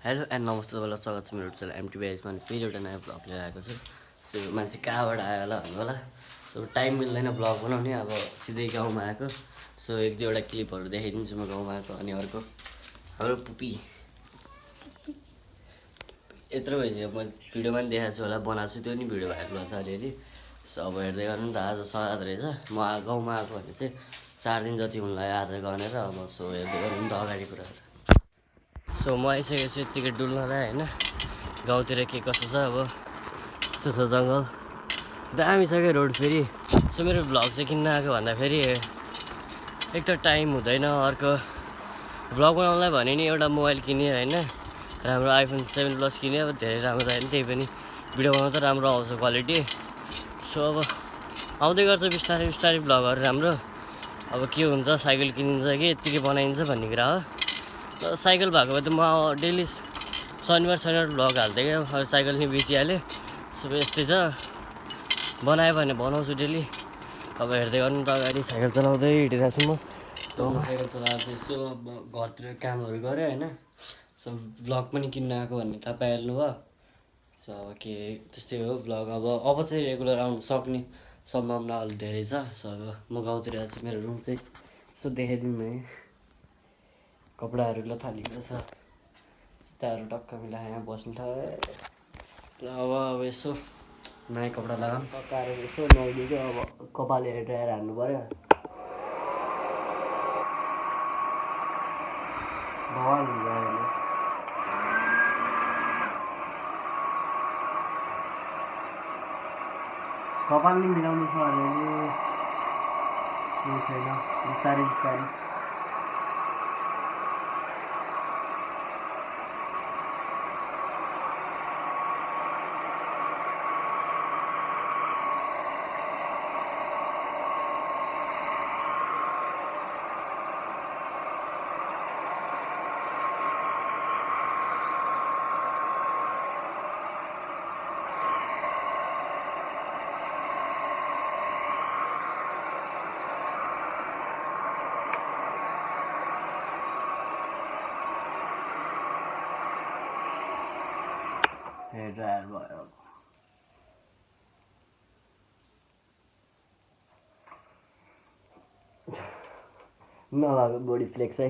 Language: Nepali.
हेलो एन्ड नमस्ते तपाईँलाई स्वागत छ मेरो च्यानल एमटिभीआइसमा फेरि एउटा नयाँ ब्लग लिएर आएको छु। सो मान्छे कहाँबाट आयो होला भन्नु होला। सो टाइम मिल्दैन ब्लग बनाउने, अब सिधै गाउँमा आएको। सो एक दुईवटा क्लिपहरू देखाइदिन्छु म गाउँमा आएको। अनि अर्को हाम्रो पुपी यत्रो भइसक्यो, म भिडियोमा पनि देखाएको छु होला, बनाएको छु, त्यो नि भिडियो भाइरल छ अलिअलि। सो अब हेर्दै गर्नु नि त, आज सराद रहेछ। म गाउँमा आएको भने चाहिँ 4 दिन जति हुन लाग्यो आज गनेर। अब सो हेर्दै गर्नु नि त अगाडि कुराहरू। सो म आइसकेको छु यत्तिकै डुल्नलाई होइन, गाउँतिर के कसो छ। अब यस्तो छ जङ्गल, दामी छ क्या रोड। फेरि सो मेरो भ्लग चाहिँ किन्न आएको भन्दाखेरि एक त टाइम हुँदैन, अर्को भ्लग बनाउनलाई भने नि एउटा मोबाइल किनेँ होइन, राम्रो आइफोन 7 प्लस किनेँ। अब धेरै राम्रो छैन त्यही पनि, भिडियो बनाउँदा राम्रो आउँछ क्वालिटी। सो अब आउँदै गर्छ बिस्तारै बिस्तारै भ्लगहरू राम्रो। अब के हुन्छ, साइकल किनिन्छ कि यत्तिकै बनाइन्छ भन्ने कुरा हो। साइकल भएको भए त म डेली शनिबार भ्लग हाल्थेँ क्या। अब साइकल नि बेचिहालेँ। सो यस्तै छ, बनायो भने बनाउँछु डेली। अब हेर्दै गर्नु त अगाडि साइकल चलाउँदै हिँडिरहेको छु म। गाउँमा साइकल चलाएर चाहिँ यसो घरतिर कामहरू गरेँ होइन। सो भ्लग पनि किन्न आएको भन्ने थाहा पाइहाल्नु भयो। सो अब के त्यस्तै हो भ्लग। अब चाहिँ रेगुलर आउनु सक्ने सम्भावना अलि धेरै छ। सो अब म गाउँतिर आएको छु, मेरो रुम चाहिँ यसो देखाइदिउँ है। कपडाहरू लथालिएको छ, जुत्ताहरू टक्क मिलाएर यहाँ बस्नु छ। अब यसो नयाँ कपडा लगाऊँ, पकाएर यसो नुहाइदिएको। अब कपाल हेयर ड्रायर हान्नु पऱ्यो। भगवान् हुन्छ अहिले कपाल नि मिलाउनु छ अलिअलि, केही छैन, बिस्तारै बिस्तारै। हेयर ड्रायर भयो। नभएको बडी फ्लेक्स है।